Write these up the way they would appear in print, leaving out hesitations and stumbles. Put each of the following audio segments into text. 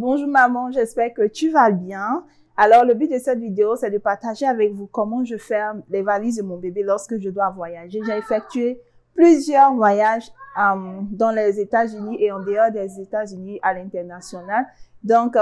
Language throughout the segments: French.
Bonjour maman, j'espère que tu vas bien. Alors le but de cette vidéo, c'est de partager avec vous comment je ferme les valises de mon bébé lorsque je dois voyager. J'ai effectué plusieurs voyages dans les États-Unis et en dehors des États-Unis à l'international. Donc,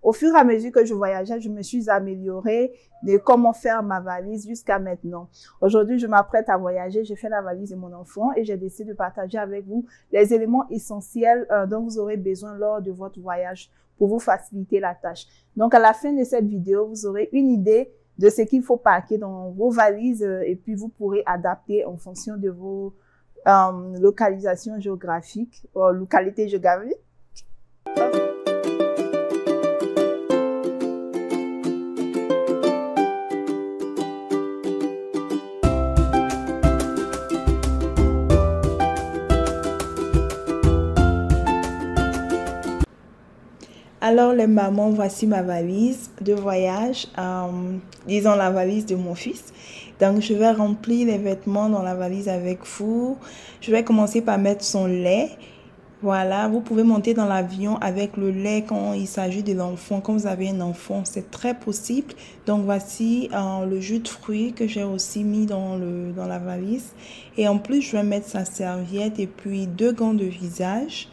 au fur et à mesure que je voyageais, je me suis améliorée de comment faire ma valise jusqu'à maintenant. Aujourd'hui, je m'apprête à voyager. J'ai fait la valise de mon enfant et j'ai décidé de partager avec vous les éléments essentiels dont vous aurez besoin lors de votre voyage pour vous faciliter la tâche. Donc, à la fin de cette vidéo, vous aurez une idée de ce qu'il faut packer dans vos valises et puis vous pourrez adapter en fonction de vos localisations géographiques, localités géographiques. Alors les mamans, voici ma valise de voyage, disons la valise de mon fils. Donc je vais remplir les vêtements dans la valise avec vous. Je vais commencer par mettre son lait. Voilà, vous pouvez monter dans l'avion avec le lait quand il s'agit de l'enfant. Quand vous avez un enfant, c'est très possible. Donc voici le jus de fruits que j'ai aussi mis dans la valise. Et en plus, je vais mettre sa serviette et puis 2 gants de visage.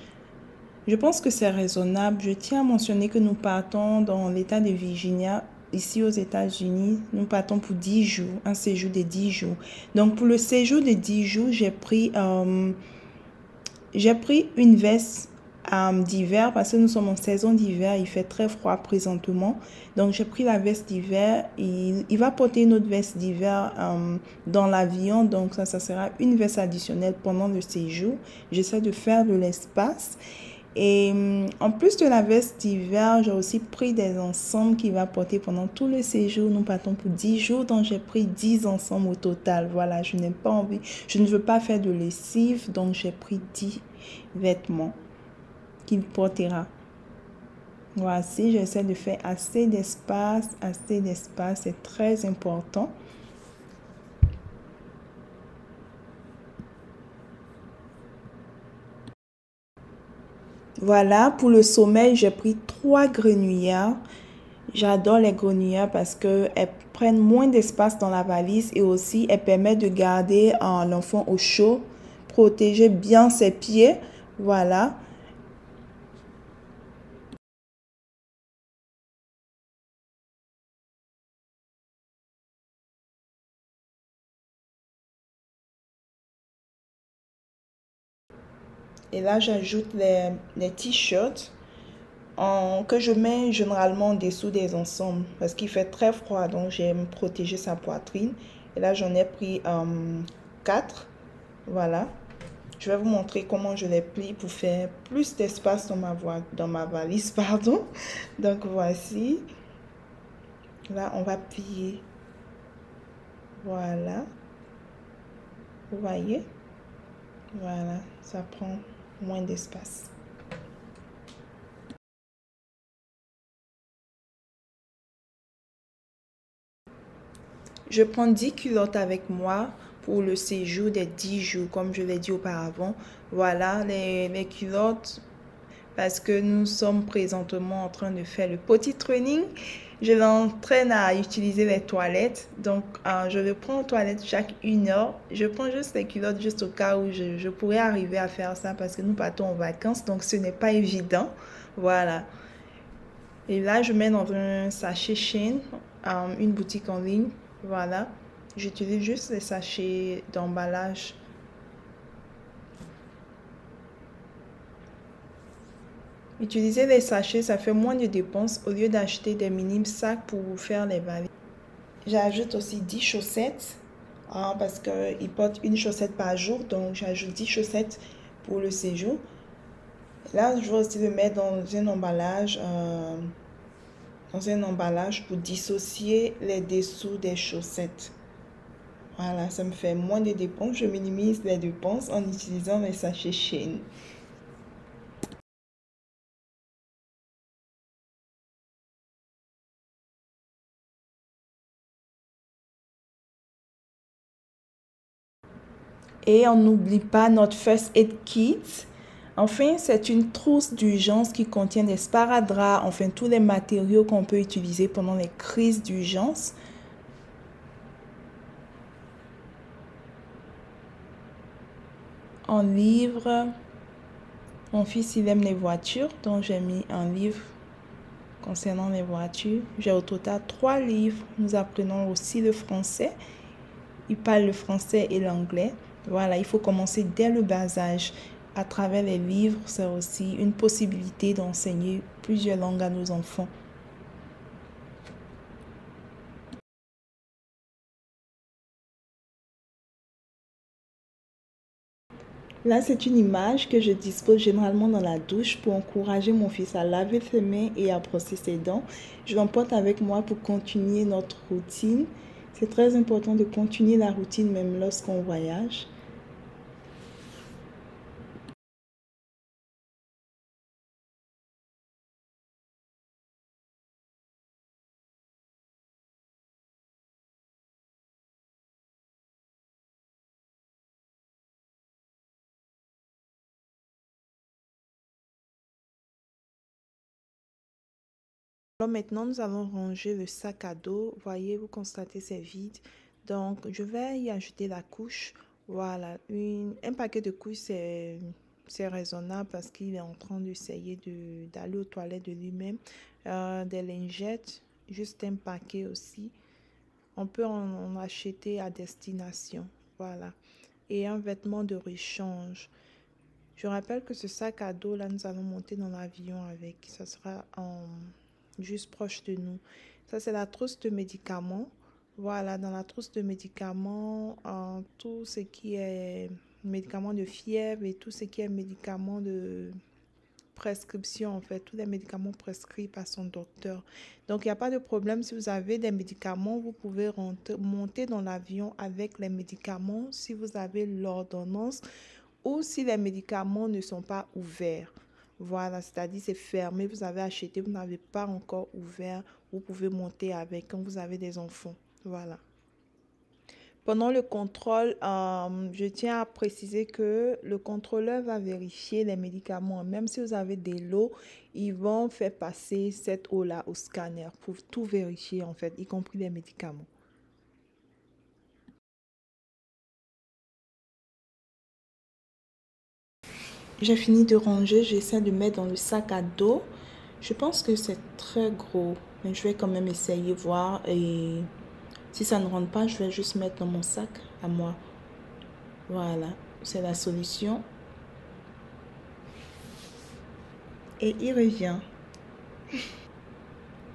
Je pense que c'est raisonnable. Je tiens à mentionner que nous partons dans l'État de Virginia, ici aux États-Unis. Nous partons pour 10 jours, un séjour de 10 jours. Donc, pour le séjour de 10 jours, j'ai pris une veste d'hiver parce que nous sommes en saison d'hiver. Il fait très froid présentement. Donc, j'ai pris la veste d'hiver. Il va porter une autre veste d'hiver dans l'avion. Donc, ça sera une veste additionnelle pendant le séjour. J'essaie de faire de l'espace. Et en plus de la veste d'hiver, j'ai aussi pris des ensembles qu'il va porter pendant tout le séjour. Nous partons pour 10 jours, donc j'ai pris 10 ensembles au total. Voilà, je n'ai pas envie, je ne veux pas faire de lessive, donc j'ai pris 10 vêtements qu'il portera. Voici, j'essaie de faire assez d'espace, c'est très important. Voilà, pour le sommeil, j'ai pris 3 grenouillères. J'adore les grenouillères parce qu'elles prennent moins d'espace dans la valise et aussi elles permettent de garder l'enfant au chaud, protéger bien ses pieds. Voilà. Et là, j'ajoute les t-shirts que je mets généralement en dessous des ensembles parce qu'il fait très froid, donc j'aime protéger sa poitrine. Et là, j'en ai pris 4. Voilà. Je vais vous montrer comment je les plie pour faire plus d'espace dans ma valise, pardon. Donc, voici. Là, on va plier. Voilà. Vous voyez? Voilà, ça prend moins d'espace. Je prends 10 culottes avec moi pour le séjour des 10 jours, comme je l'ai dit auparavant. Voilà, les culottes, parce que nous sommes présentement en train de faire le potty training. Je l'entraîne à utiliser les toilettes. Donc, je le prends aux toilettes chaque 1 heure. Je prends juste les culottes juste au cas où je pourrais arriver à faire ça parce que nous partons en vacances. Donc, ce n'est pas évident. Voilà. Et là, je mets dans un sachet Shein, une boutique en ligne. Voilà. J'utilise juste les sachets d'emballage. Utiliser les sachets, ça fait moins de dépenses au lieu d'acheter des minimes sacs pour vous faire les valises. J'ajoute aussi 10 chaussettes parce qu'ils portent une chaussette par jour. Donc, j'ajoute 10 chaussettes pour le séjour. Là, je vais aussi le mettre dans un emballage pour dissocier les dessous des chaussettes. Voilà, ça me fait moins de dépenses. Je minimise les dépenses en utilisant les sachets Shein. Et on n'oublie pas notre first aid kit. Enfin, c'est une trousse d'urgence qui contient des sparadraps, enfin tous les matériaux qu'on peut utiliser pendant les crises d'urgence. Un livre. Mon fils, il aime les voitures, donc j'ai mis un livre concernant les voitures. J'ai au total 3 livres. Nous apprenons aussi le français. Il parle le français et l'anglais. Voilà, il faut commencer dès le bas âge. À travers les livres, c'est aussi une possibilité d'enseigner plusieurs langues à nos enfants. Là, c'est une image que je dispose généralement dans la douche pour encourager mon fils à laver ses mains et à brosser ses dents. Je l'emporte avec moi pour continuer notre routine. C'est très important de continuer la routine même lorsqu'on voyage. Alors maintenant, nous allons ranger le sac à dos. Voyez, vous constatez, c'est vide. Donc, je vais y ajouter la couche. Voilà, un paquet de couches, c'est raisonnable parce qu'il est en train d'essayer d'aller aux toilettes de lui-même. Des lingettes, juste un paquet aussi. On peut en acheter à destination. Voilà. Et un vêtement de rechange. Je rappelle que ce sac à dos, là, nous allons monter dans l'avion avec. Ça sera juste proche de nous. Ça, c'est la trousse de médicaments. Voilà, dans la trousse de médicaments, tout ce qui est médicaments de fièvre et tout ce qui est médicaments de prescription, en fait, tous les médicaments prescrits par son docteur. Donc, il n'y a pas de problème. Si vous avez des médicaments, vous pouvez monter dans l'avion avec les médicaments si vous avez l'ordonnance ou si les médicaments ne sont pas ouverts. Voilà, c'est-à-dire c'est fermé, vous avez acheté, vous n'avez pas encore ouvert, vous pouvez monter avec quand vous avez des enfants. Voilà. Pendant le contrôle, je tiens à préciser que le contrôleur va vérifier les médicaments. Même si vous avez des lots, ils vont faire passer cette eau-là au scanner pour tout vérifier en fait, y compris les médicaments. J'ai fini de ranger, j'essaie de mettre dans le sac à dos. Je pense que c'est très gros, mais je vais quand même essayer voir et si ça ne rentre pas, je vais juste mettre dans mon sac à moi. Voilà, c'est la solution. Et il revient.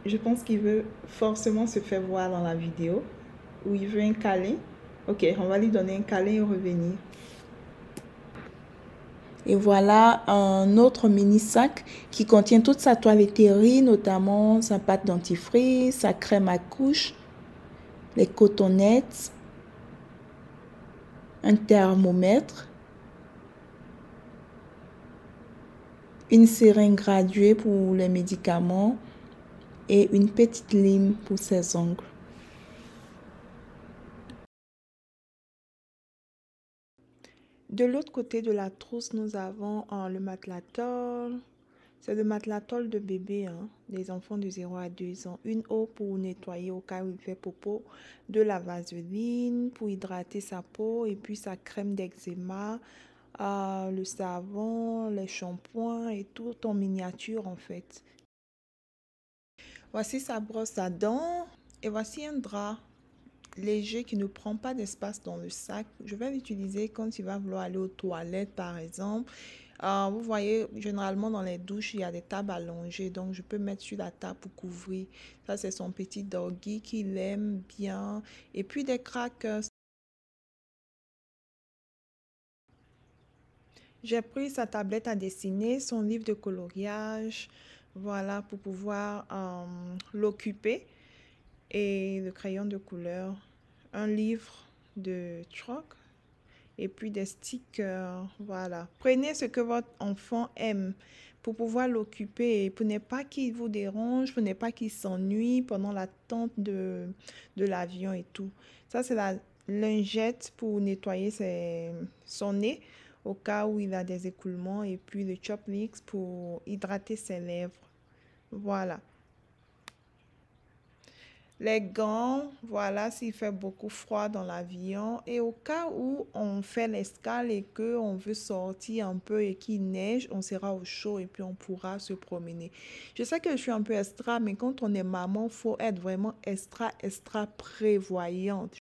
Je pense qu'il veut forcément se faire voir dans la vidéo ou il veut un câlin. Ok, on va lui donner un câlin et revenir. Et voilà un autre mini sac qui contient toute sa toiletterie, notamment sa pâte dentifrice, sa crème à couche, les cotonettes, un thermomètre, une seringue graduée pour les médicaments et une petite lime pour ses ongles. De l'autre côté de la trousse, nous avons le matelas tôle. C'est le matelas tôle de bébé, hein, des enfants de 0 à 2 ans. Une eau pour nettoyer au cas où il fait popo, de la vaseline pour hydrater sa peau et puis sa crème d'eczéma, le savon, les shampoings et tout en miniature en fait. Voici sa brosse à dents et voici un drap léger qui ne prend pas d'espace dans le sac. Je vais l'utiliser quand il va vouloir aller aux toilettes par exemple. Vous voyez, généralement dans les douches, il y a des tables allongées. Donc, je peux mettre sur la table pour couvrir. Ça, c'est son petit doggy qu'il aime bien. Et puis, des crackers. J'ai pris sa tablette à dessiner, son livre de coloriage. Voilà, pour pouvoir l'occuper. Et le crayon de couleur. Un livre de chalk. Et puis des stickers, voilà. Prenez ce que votre enfant aime pour pouvoir l'occuper et pour ne pas qu'il vous dérange, pour ne pas qu'il s'ennuie pendant l'attente de l'avion et tout. Ça, c'est la lingette pour nettoyer son nez. au cas où il a des écoulements et puis le Chopmix pour hydrater ses lèvres. Voilà. Les gants, voilà, s'il fait beaucoup froid dans l'avion et au cas où on fait l'escale et qu'on veut sortir un peu et qu'il neige, on sera au chaud et puis on pourra se promener. Je sais que je suis un peu extra, mais quand on est maman, il faut être vraiment extra prévoyante.